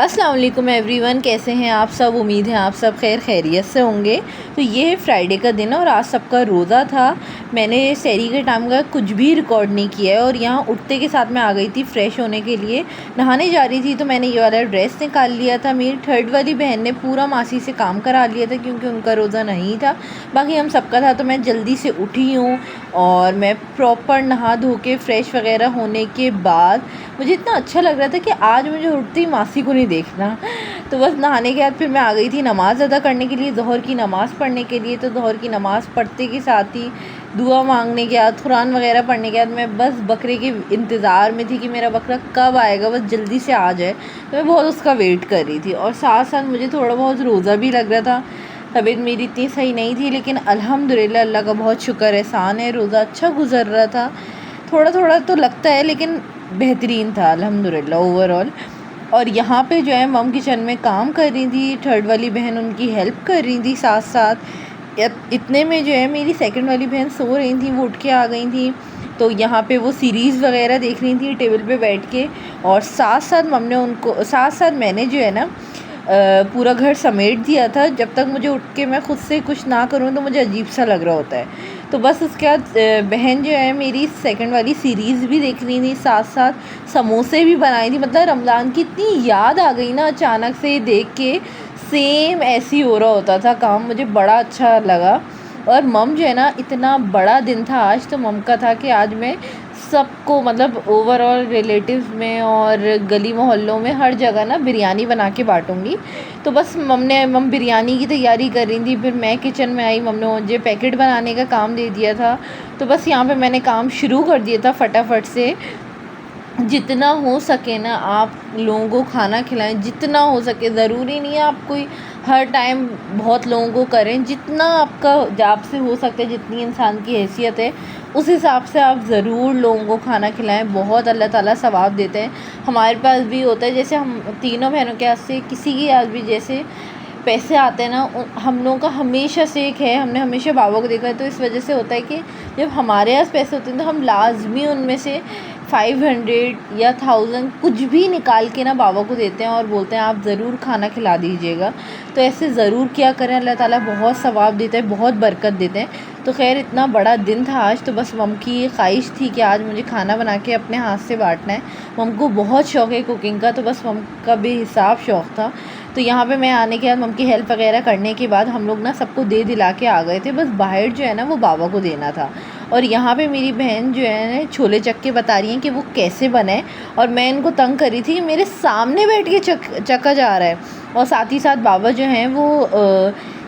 अस्सलाम वालेकुम एवरीवन, कैसे हैं आप सब। उम्मीद है आप सब खैर खैरियत से होंगे। तो ये है फ्राइडे का दिन और आज सबका रोज़ा था। मैंने सहरी के टाइम का कुछ भी रिकॉर्ड नहीं किया है और यहाँ उठते के साथ मैं आ गई थी फ़्रेश होने के लिए। नहाने जा रही थी तो मैंने ये वाला ड्रेस निकाल लिया था। मेरी थर्ड वाली बहन ने पूरा मासी से काम करा लिया था क्योंकि उनका रोज़ा नहीं था, बाकी हम सबका था। तो मैं जल्दी से उठी हूँ और मैं प्रॉपर नहा धो के फ़्रेश वगैरह होने के बाद मुझे इतना अच्छा लग रहा था कि आज मुझे उठते ही मासी को नहीं देखना। तो बस नहाने के बाद फिर मैं आ गई थी नमाज़ अदा करने के लिए, ज़ोहर की नमाज़ पढ़ने के लिए। तो ज़ोहर की नमाज़ पढ़ते के साथ ही दुआ मांगने के बाद, कुरान वगैरह पढ़ने के बाद मैं बस बकरे के इंतज़ार में थी कि मेरा बकरा कब आएगा, बस जल्दी से आ जाए। तो मैं बहुत उसका वेट कर रही थी और साथ साथ मुझे थोड़ा बहुत रोज़ा भी लग रहा था। तबीयत मेरी इतनी सही नहीं थी लेकिन अल्हम्दुलिल्लाह अल्लाह का बहुत शुक्र एहसान है, रोज़ा अच्छा गुज़र रहा था। थोड़ा थोड़ा तो लगता है लेकिन बेहतरीन था अल्हम्दुलिल्लाह ओवरऑल। और यहाँ पे जो है मम किचन में काम कर रही थी, थर्ड वाली बहन उनकी हेल्प कर रही थी साथ साथ। इतने में जो है मेरी सेकंड वाली बहन सो रही थी, वो उठ के आ गई थी। तो यहाँ पे वो सीरीज़ वगैरह देख रही थी टेबल पे बैठ के और साथ साथ मम ने उनको, साथ साथ मैंने जो है ना पूरा घर समेट दिया था। जब तक मुझे उठ के मैं ख़ुद से कुछ ना करूँ तो मुझे अजीब सा लग रहा होता है। तो बस उसके बाद बहन जो है मेरी सेकंड वाली सीरीज़ भी देख रही थी, साथ साथ समोसे भी बनाई थी। मतलब रमज़ान की इतनी याद आ गई ना अचानक से देख के, सेम ऐसे ही हो रहा होता था काम। मुझे बड़ा अच्छा लगा। और मम जो है ना, इतना बड़ा दिन था आज, तो मम का था कि आज मैं सबको, मतलब ओवरऑल रिलेटिव्स में और गली मोहल्लों में हर जगह ना बिरयानी बना के बांटूंगी। तो बस मम बिरयानी की तैयारी कर रही थी। फिर मैं किचन में आई, मम ने मुझे पैकेट बनाने का काम दे दिया था। तो बस यहाँ पे मैंने काम शुरू कर दिया था फटाफट से। जितना हो सके ना आप लोगों को खाना खिलाएं, जितना हो सके। ज़रूरी नहीं है आप कोई हर टाइम बहुत लोगों को करें, जितना आपका आपसे हो सकता है, जितनी इंसान की हैसियत है उस हिसाब से आप ज़रूर लोगों को खाना खिलाएं। बहुत अल्लाह ताला सवाब देते हैं। हमारे पास भी होता है, जैसे हम तीनों बहनों के हाथ से किसी के हाथ भी जैसे पैसे आते हैं ना, हम लोगों का हमेशा से एक है, हमने हमेशा बाबा को देखा है। तो इस वजह से होता है कि जब हमारे पास पैसे होते हैं तो हम लाजमी उनमें से 500 या 1000 कुछ भी निकाल के ना बाबा को देते हैं और बोलते हैं आप ज़रूर खाना खिला दीजिएगा। तो ऐसे ज़रूर किया करें, अल्लाह ताला बहुत सवाब देता है, बहुत बरकत देते हैं। तो खैर इतना बड़ा दिन था आज, तो बस मम की ये ख्वाहिश थी कि आज मुझे खाना बना के अपने हाथ से बांटना है। मम को बहुत शौक़ है कुकिंग का, तो बस मम का बेहिसाब शौक़ था। तो यहाँ पे मैं आने के बाद मम की हेल्प वगैरह करने के बाद हम लोग ना सबको दे दिला के आ गए थे। बस बाहर जो है ना वो बाबा को देना था। और यहाँ पे मेरी बहन जो है छोले चक्के बता रही हैं कि वो कैसे बने, और मैं इनको तंग कर रही थी कि मेरे सामने बैठ के चक्का जा रहा है। और साथ ही साथ बाबा जो हैं वो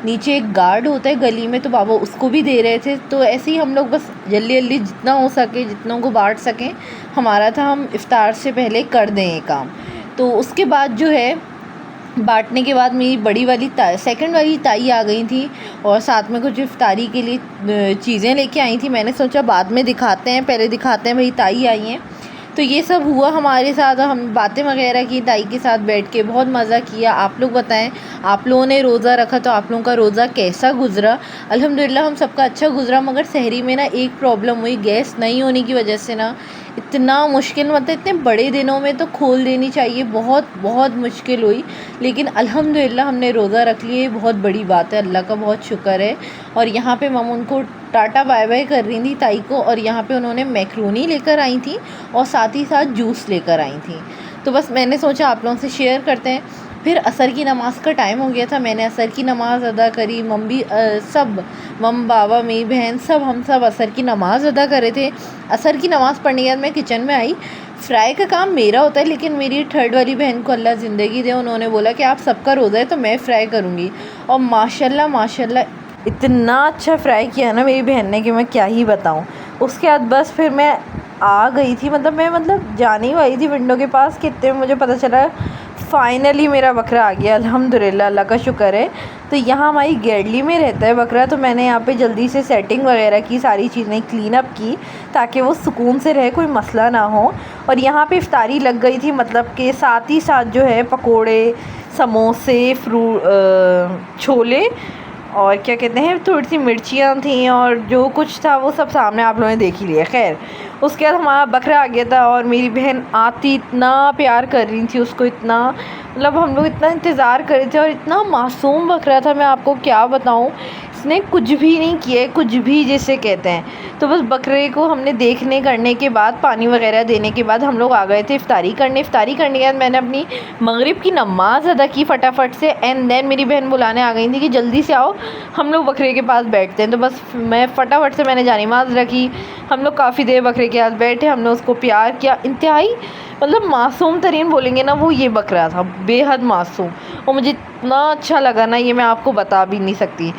नीचे एक गार्ड होता है गली में, तो बाबा उसको भी दे रहे थे। तो ऐसे ही हम लोग बस जल्दी जल्दी जितना हो सके, जितनों को बांट सकें, हमारा था हम इफ़्तार से पहले कर दें ये काम। तो उसके बाद जो है बांटने के बाद मेरी बड़ी वाली सेकंड वाली ताई आ गई थी और साथ में कुछ इफ्तारी के लिए चीज़ें लेके आई थी। मैंने सोचा बाद में दिखाते हैं, पहले दिखाते हैं भाई ताई आई हैं। तो ये सब हुआ हमारे साथ, हम बातें वगैरह की ताई के साथ बैठ के, बहुत मज़ा किया। आप लोग बताएं, आप लोगों ने रोज़ा रखा तो आप लोगों का रोज़ा कैसा गुज़रा। अल्हम्दुलिल्लाह हम सबका अच्छा गुज़रा, मगर सहरी में ना एक प्रॉब्लम हुई, गैस नहीं होने की वजह से ना इतना मुश्किल, मतलब इतने बड़े दिनों में तो खोल देनी चाहिए, बहुत बहुत मुश्किल हुई। लेकिन अल्हम्दुलिल्लाह हमने रोज़ा रख लिए, बहुत बड़ी बात है, अल्लाह का बहुत शुक्र है। और यहाँ पे मम उनको टाटा बाय बाय कर रही थी ताई को, और यहाँ पे उन्होंने मैक्रोनी लेकर आई थी और साथ ही साथ जूस लेकर आई थी। तो बस मैंने सोचा आप लोगों से शेयर करते हैं। फिर असर की नमाज़ का टाइम हो गया था, मैंने असर की नमाज़ अदा करी। मम भी सब, मम बाबा मेरी बहन सब, हम सब असर की नमाज़ अदा कर रहे थे। असर की नमाज़ पढ़ने के बाद मैं किचन में आई। फ्राई का काम मेरा होता है, लेकिन मेरी थर्ड वाली बहन को अल्लाह ज़िंदगी दे, उन्होंने बोला कि आप सबका रोज़ा है तो मैं फ़्राई करूँगी। और माशाल्लाह माशाल्लाह इतना अच्छा फ़्राई किया ना मेरी बहन ने कि मैं क्या ही बताऊँ। उसके बाद बस फिर मैं आ गई थी, मतलब जाने ही वाली थी विंडो के पास कि इतने में मुझे पता चला फ़ाइनली मेरा बकरा आ गया। अल्हम्दुलिल्लाह अल्लाह का शुक्र है। तो यहाँ हमारी गैडली में रहता है बकरा, तो मैंने यहाँ पे जल्दी से सेटिंग वगैरह की, सारी चीज़ें क्लीन अप की ताकि वो सुकून से रहे, कोई मसला ना हो। और यहाँ पे इफ्तारी लग गई थी, मतलब कि साथ ही साथ जो है पकोड़े, समोसे, छोले और क्या कहते हैं, थोड़ी सी मिर्चियाँ थी और जो कुछ था वो सब सामने आप लोगों ने देख ही लिया। खैर उसके बाद हमारा बकरा आ गया था और मेरी बहन आती इतना प्यार कर रही थी उसको, इतना मतलब हम लोग इतना इंतज़ार कर रहे थे। और इतना मासूम बकरा था, मैं आपको क्या बताऊँ, इसने कुछ भी नहीं किया, कुछ भी जिसे कहते हैं। तो बस बकरे को हमने देखने करने के बाद, पानी वगैरह देने के बाद हम लोग आ गए थे इफ्तारी करने। इफ्तारी करने के बाद मैंने अपनी मगरिब की नमाज़ अदा की फटाफट से। एंड देन मेरी बहन बुलाने आ गई थी कि जल्दी से आओ हम लोग बकरे के पास बैठते हैं। तो बस मैं फटाफट से मैंने जानी नमाज़ रखी। हम लोग काफ़ी देर बकरे के पास बैठे, हमने उसको प्यार किया। इंतहाई मतलब मासूम तरीन बोलेंगे ना, वो ये बकरा था, बेहद मासूम। और मुझे इतना अच्छा लगा ना, ये मैं आपको बता भी नहीं सकती।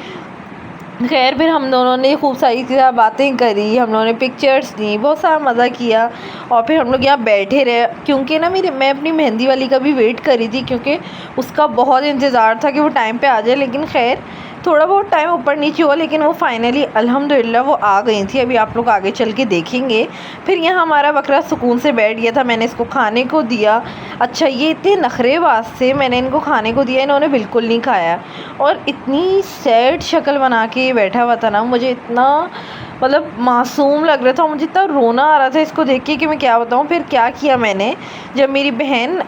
खैर फिर हम दोनों ने खूब सारी बातें करी, हम लोगों ने पिक्चर्स ली, बहुत सारा मज़ा किया। और फिर हम लोग यहाँ बैठे रहे, क्योंकि ना मैं अपनी मेहंदी वाली का भी वेट कर रही थी, क्योंकि उसका बहुत इंतज़ार था कि वो टाइम पे आ जाए। लेकिन खैर थोड़ा बहुत टाइम ऊपर नीचे हुआ, लेकिन वो फाइनली अल्हम्दुलिल्लाह वो आ गई थी। अभी आप लोग आगे चल के देखेंगे। फिर यहाँ हमारा बकरा सुकून से बैठ गया था, मैंने इसको खाने को दिया। अच्छा ये इतने नखरेबाज से, मैंने इनको खाने को दिया, इन्होंने बिल्कुल नहीं खाया। और इतनी सैड शक्ल बना के बैठा हुआ था ना, मुझे इतना मतलब मासूम लग रहा था, मुझे इतना रोना आ रहा था इसको देख के कि मैं क्या बताऊँ। फिर क्या किया मैंने, जब मेरी बहन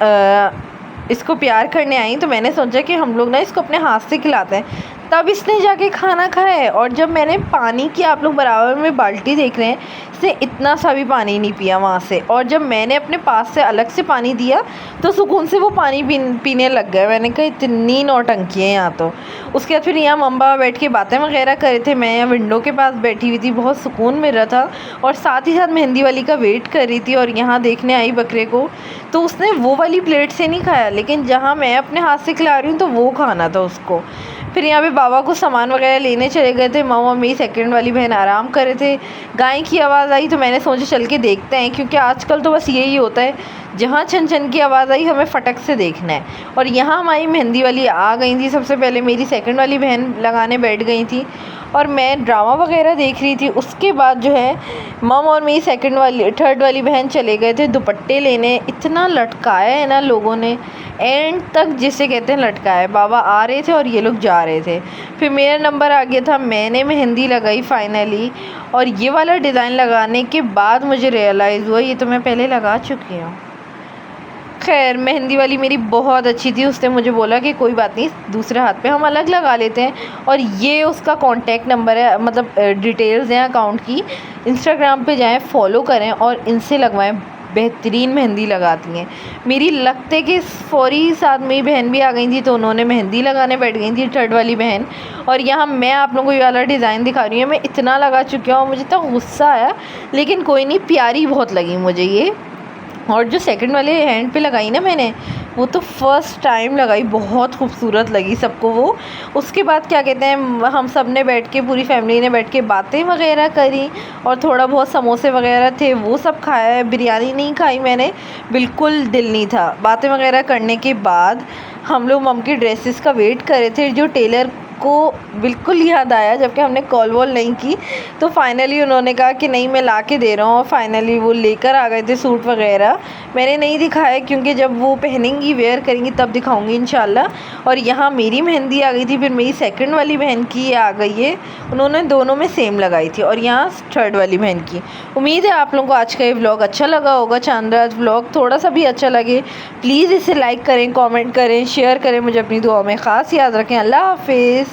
इसको प्यार करने आई तो मैंने सोचा कि हम लोग ना इसको अपने हाथ से खिलाते हैं, तब इसने जाके खाना खाया है। और जब मैंने पानी की, आप लोग बराबर में बाल्टी देख रहे हैं, इसने इतना सा भी पानी नहीं पिया वहाँ से। और जब मैंने अपने पास से अलग से पानी दिया तो सुकून से वो पानी पीने लग गया। मैंने कहा इतनी नौटंकी है यहाँ तो। उसके बाद फिर यहाँ मम्मा बैठ के बातें वगैरह कर रहे थे, मैं यहाँ विंडो के पास बैठी हुई थी, बहुत सुकून मिल रहा था। और साथ ही साथ मेहंदी वाली का वेट कर रही थी। और यहाँ देखने आई बकरे को, तो उसने वो वाली प्लेट से नहीं खाया, लेकिन जहाँ मैं अपने हाथ से खिला रही हूँ तो वो खाना था उसको। फिर यहाँ पे बाबा को सामान वगैरह लेने चले गए थे। मामा मेरी सेकंड वाली बहन आराम कर रहे थे। गाय की आवाज़ आई तो मैंने सोचा चल के देखते हैं, क्योंकि आजकल तो बस यही होता है, जहाँ छन छन की आवाज़ आई हमें फटक से देखना है। और यहाँ हमारी मेहंदी वाली आ गई थी। सबसे पहले मेरी सेकंड वाली बहन लगाने बैठ गई थी और मैं ड्रामा वगैरह देख रही थी। उसके बाद जो है मम और मेरी थर्ड वाली बहन चले गए थे दुपट्टे लेने। इतना लटकाया है ना लोगों ने, एंड तक जिसे कहते हैं लटकाया। बाबा आ रहे थे और ये लोग जा रहे थे। फिर मेरा नंबर आ गया था, मैंने मेहंदी लगाई फाइनली। और ये वाला डिज़ाइन लगाने के बाद मुझे रियलाइज़ हुआ ये तो मैं पहले लगा चुकी हूँ। खैर मेहंदी वाली मेरी बहुत अच्छी थी, उसने मुझे बोला कि कोई बात नहीं, दूसरे हाथ पे हम अलग लगा लेते हैं। और ये उसका कांटेक्ट नंबर है, मतलब डिटेल्स हैं अकाउंट की। इंस्टाग्राम पे जाएं, फॉलो करें और इनसे लगवाएं, बेहतरीन मेहंदी लगाती हैं। मेरी लगते कि फौरी साथ मेरी बहन भी आ गई थी, तो उन्होंने मेहंदी लगाने बैठ गई थी, थर्ड वाली बहन। और यहाँ मैं आप लोगों को ये वाला डिज़ाइन दिखा रही हूँ। मैं इतना लगा चुकी हूँ, मुझे इतना गुस्सा आया, लेकिन कोई नहीं, प्यारी बहुत लगी मुझे ये। और जो सेकंड वाले हैंड पे लगाई ना मैंने, वो तो फ़र्स्ट टाइम लगाई, बहुत खूबसूरत लगी सबको वो। उसके बाद क्या कहते हैं, हम सब ने बैठ के, पूरी फैमिली ने बैठ के बातें वगैरह करी। और थोड़ा बहुत समोसे वगैरह थे वो सब खाया। बिरयानी नहीं खाई मैंने, बिल्कुल दिल नहीं था। बातें वगैरह करने के बाद हम लोग मम की ड्रेसेस का वेट कर रहे थे। जो टेलर को बिल्कुल याद आया, जबकि हमने कॉल वॉल नहीं की, तो फाइनली उन्होंने कहा कि नहीं मैं ला के दे रहा हूँ। और फाइनली वो लेकर आ गए थे सूट वगैरह। मैंने नहीं दिखाया क्योंकि जब वो पहनेंगी, वेयर करेंगी, तब दिखाऊंगी इंशाल्लाह। और यहाँ मेरी मेहंदी आ गई थी, फिर मेरी सेकंड वाली बहन की आ गई है, उन्होंने दोनों में सेम लगाई थी। और यहाँ थर्ड वाली बहन की। उम्मीद है आप लोगों को आज का ये व्लॉग अच्छा लगा होगा। चांदराज व्लॉग थोड़ा सा भी अच्छा लगे प्लीज़ इसे लाइक करें, कॉमेंट करें, शेयर करें, मुझे अपनी दुआ में ख़ास याद रखें। अल्लाह हाफिज़।